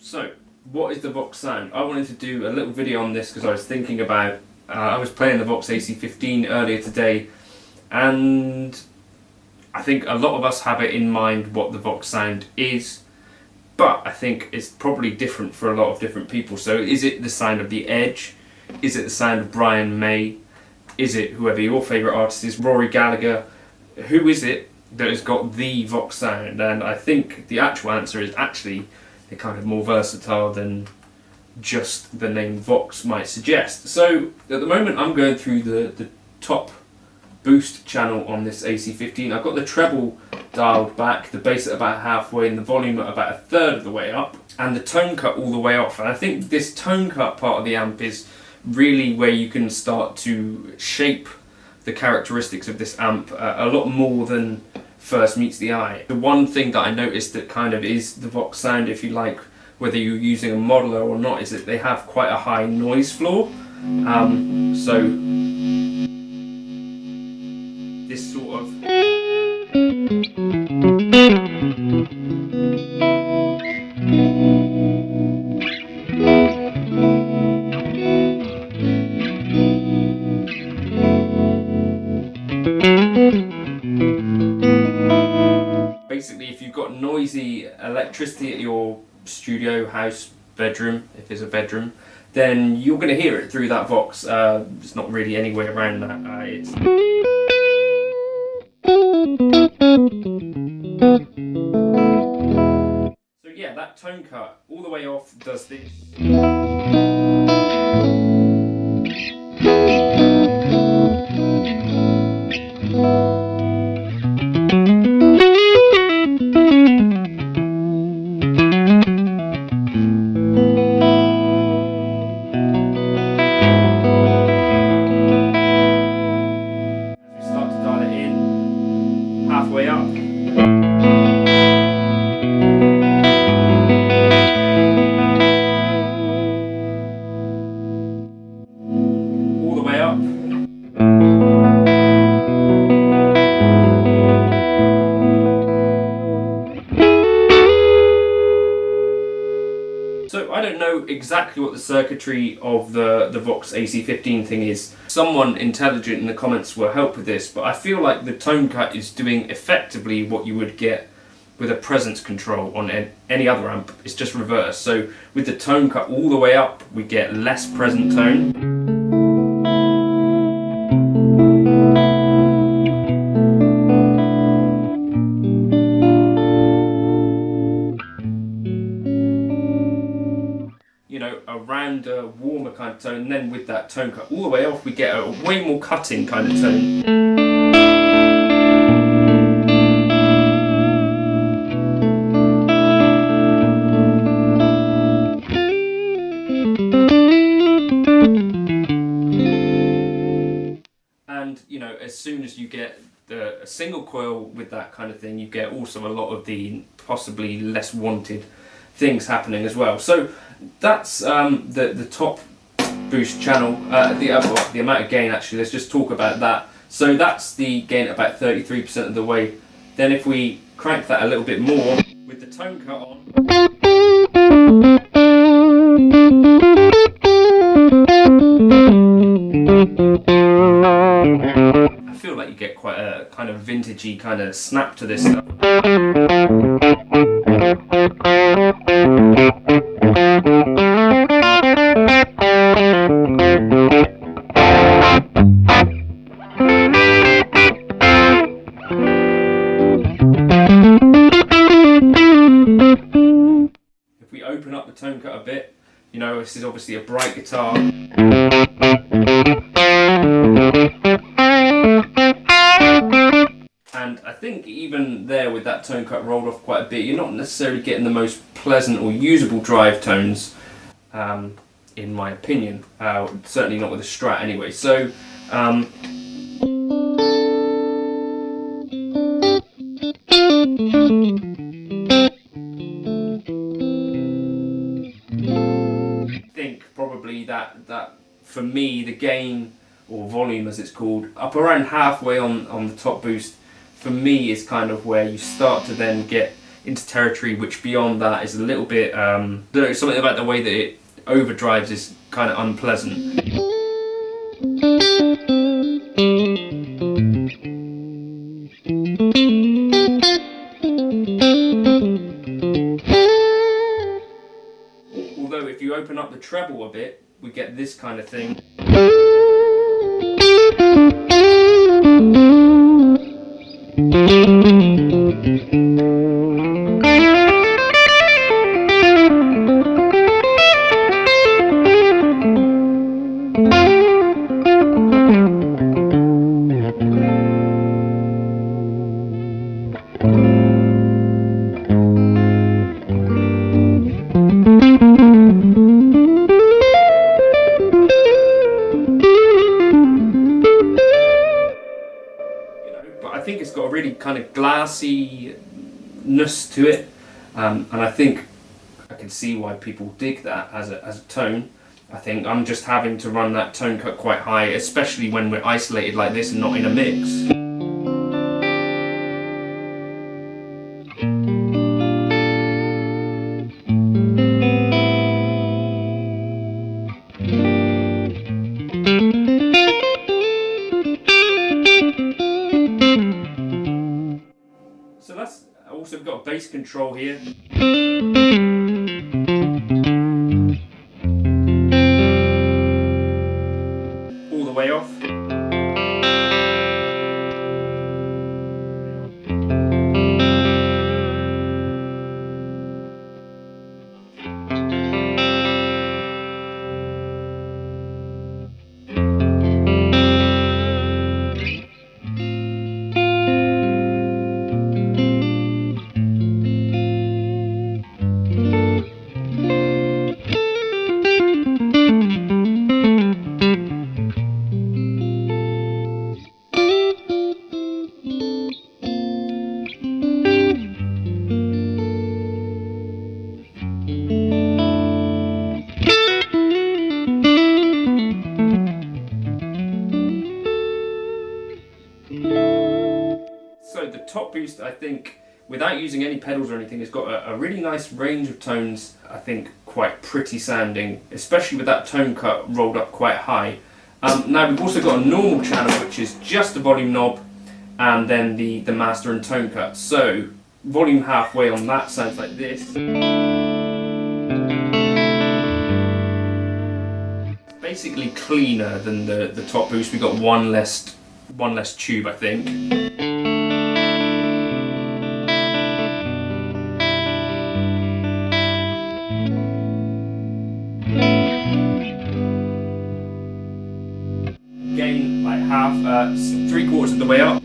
So, what is the Vox Sound? I wanted to do a little video on this because I was thinking about, I was playing the Vox AC15 earlier today, and I think a lot of us have it in mind what the Vox Sound is, but I think it's probably different for a lot of different people. So is it the sound of The Edge? Is it the sound of Brian May? Is it whoever your favourite artist is, Rory Gallagher? Who is it that has got the Vox Sound? And I think the actual answer is actually they're kind of more versatile than just the name Vox might suggest. So at the moment I'm going through the top boost channel on this AC15. I've got the treble dialed back, the bass at about halfway and the volume at about a third of the way up, and the tone cut all the way off. And I think this tone cut part of the amp is really where you can start to shape the characteristics of this amp a lot more than first meets the eye. The one thing that I noticed that kind of is the Vox Sound, if you like, whether you're using a modeler or not, is that they have quite a high noise floor. So this sort of basically, if you've got noisy electricity at your studio, house, bedroom, if it's a bedroom, then you're going to hear it through that Vox. There's not really any way around that. So yeah, that tone cut all the way off does this. Halfway up. All the way up. So I don't know exactly what the circuitry of the Vox AC15 thing is. Someone intelligent in the comments will help with this, but I feel like the tone cut is doing effectively what you would get with a presence control on any other amp. It's just reversed. So with the tone cut all the way up, we get less present tone. You know, around a warmer kind of tone, and then with that tone cut all the way off, we get a way more cutting kind of tone. And, you know, as soon as you get a single coil with that kind of thing, you get also a lot of the possibly less wanted things happening as well. So that's the top boost channel, the amount of gain actually. Let's just talk about that. So that's the gain at about 33% of the way. Then if we crank that a little bit more with the tone cut on, I feel like you get quite a kind of vintagey kind of snap to this stuff. If we open up the tone cut a bit, you know, this is obviously a bright guitar. that tone cut rolled off quite a bit, you're not necessarily getting the most pleasant or usable drive tones, in my opinion. Certainly not with a Strat anyway. So I think probably that for me, the gain or volume as it's called, up around halfway on the top boost, for me is kind of where you start to then get into territory which beyond that is a little bit, something about the way that it overdrives is kind of unpleasant. Although if you open up the treble a bit, we get this kind of thing. But I think it's got a really kind of glassiness to it, and I think I can see why people dig that as a tone. I think I'm just having to run that tone cut quite high, especially when we're isolated like this and not in a mix. So that's also, we've got a bass control here. All the way off. So the top boost, I think, without using any pedals or anything, has got a really nice range of tones. I think quite pretty sounding, especially with that tone cut rolled up quite high. Now we've also got a normal channel, which is just the volume knob and then the master and tone cut. So volume halfway on that sounds like this. Basically cleaner than the top boost. We've got one less tube, I think. Gain like half, 3/4 of the way up.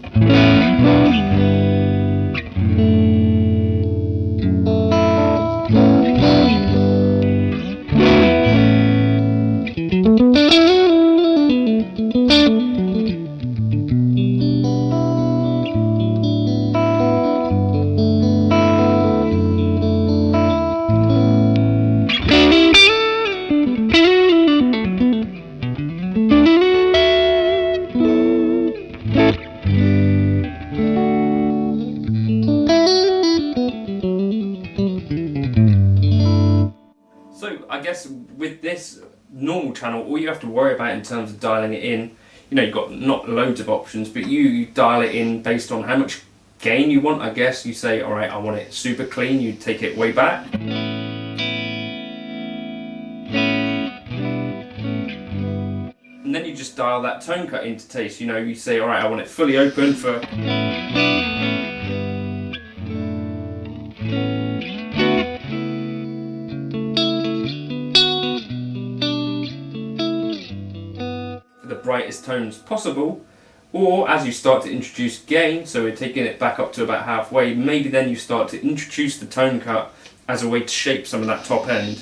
I guess with this normal channel, all you have to worry about in terms of dialing it in, you know, you've got not loads of options, but you dial it in based on how much gain you want. I guess you say, alright, I want it super clean, you take it way back. And then you just dial that tone cut into taste. You know, you say, alright, I want it fully open for... the brightest tones possible, Or as you start to introduce gain, so we're taking it back up to about halfway, maybe then you start to introduce the tone cut as a way to shape some of that top end.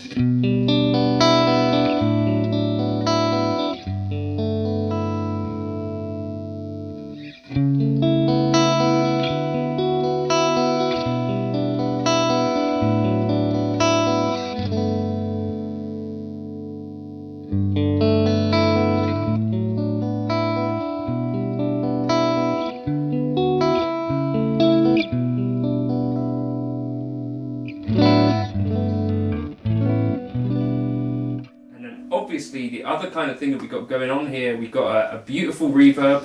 Obviously, the other kind of thing that we've got going on here, we've got a beautiful reverb.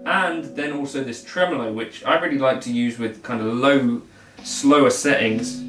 And then also this tremolo, which I really like to use with kind of low, slower settings.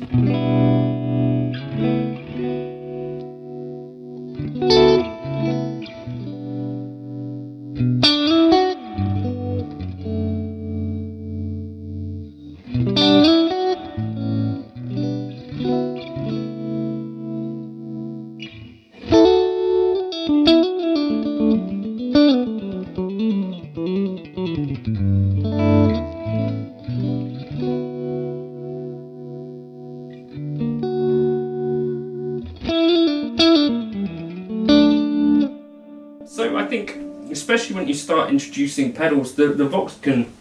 So I think, especially when you start introducing pedals, the Vox can,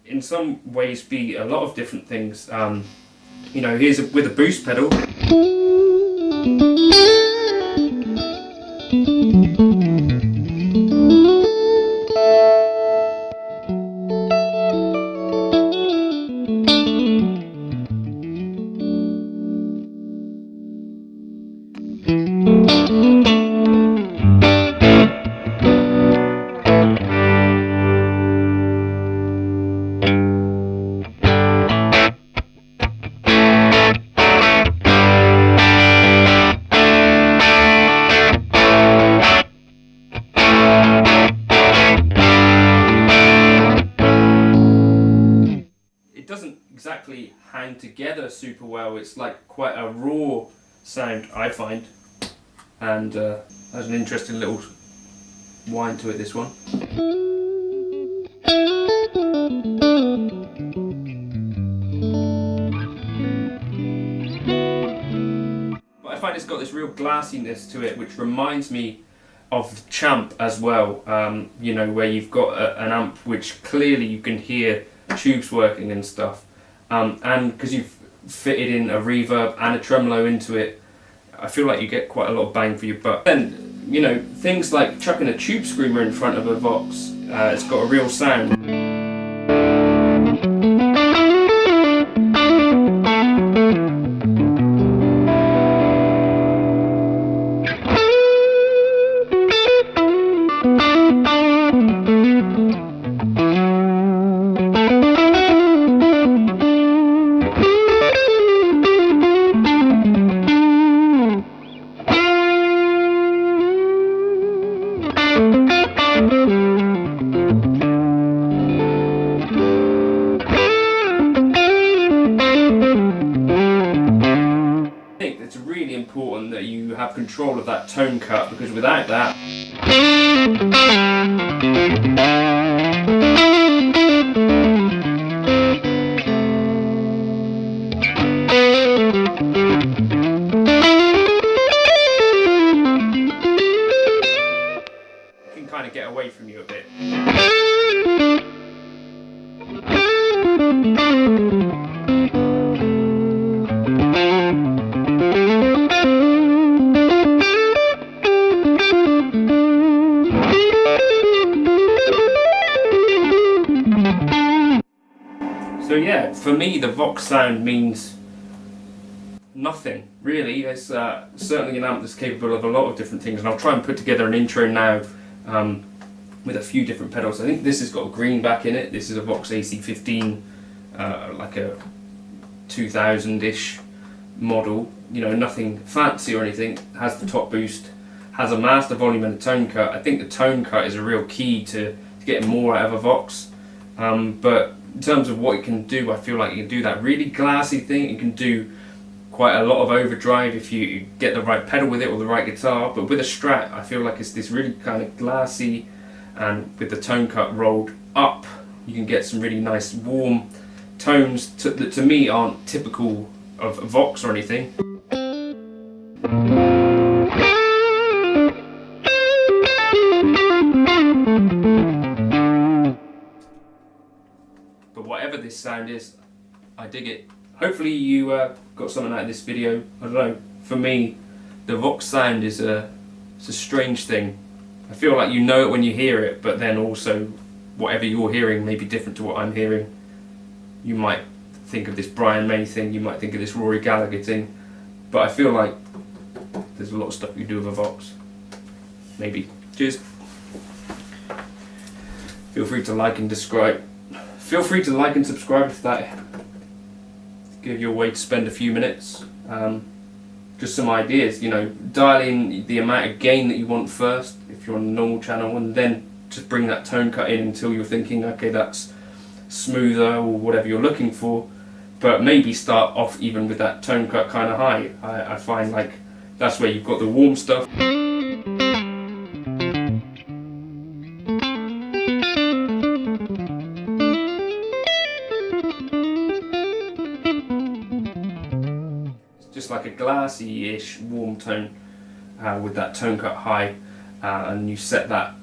in some ways, be a lot of different things. You know, here's with a boost pedal. Exactly hang together super well. It's like quite a raw sound, I find, and has an interesting little whine to it, this one. But I find it's got this real glassiness to it, which reminds me of the Champ as well. You know, where you've got an amp which clearly you can hear tubes working and stuff. And because you've fitted in a reverb and a tremolo into it, I feel like you get quite a lot of bang for your buck. Then, you know, things like chucking a Tubescreamer in front of a Vox, it's got a real sound. Important that you have control of that tone cut, because without that it can kind of get away from you a bit. So yeah, for me the Vox sound means nothing, really. It's certainly an amp that's capable of a lot of different things, and I'll try and put together an intro now with a few different pedals. I think this has got a greenback in it. This is a Vox AC15, like a 2000-ish model, you know, nothing fancy or anything. Has the top boost, has a master volume and a tone cut. I think the tone cut is a real key to getting more out of a Vox. But in terms of what it can do, I feel like it can do that really glassy thing. It can do quite a lot of overdrive if you get the right pedal with it or the right guitar, but with a Strat I feel like it's this really kind of glassy, and with the tone cut rolled up you can get some really nice warm tones that to me aren't typical of Vox or anything. But whatever this sound is, I dig it. Hopefully you got something out of this video. I don't know, for me the Vox sound is it's a strange thing. I feel like you know it when you hear it, but then also whatever you're hearing may be different to what I'm hearing. You might think of this Brian May thing, you might think of this Rory Gallagher thing, but I feel like there's a lot of stuff you do with a Vox. Maybe. Cheers. Feel free to like and subscribe. Feel free to like and subscribe if that give you a way to spend a few minutes. Just some ideas, you know, dial in the amount of gain that you want first if you're on a normal channel, and then just bring that tone cut in until you're thinking, okay, that's smoother or whatever you're looking for. But maybe start off even with that tone cut kind of high. I find like that's where you've got the warm stuff. Just like a glassy-ish warm tone with that tone cut high, and you set that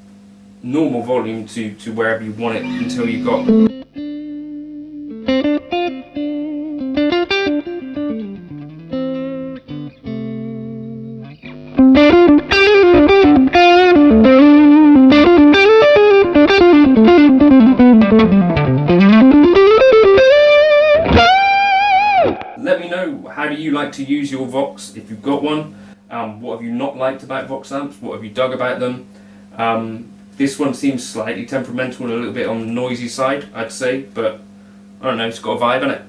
normal volume to wherever you want it until you've got Let me know, how do you like to use your Vox if you've got one? What have you not liked about Vox amps? What have you dug about them? This one seems slightly temperamental and a little bit on the noisy side, I'd say, but I don't know, it's got a vibe in it.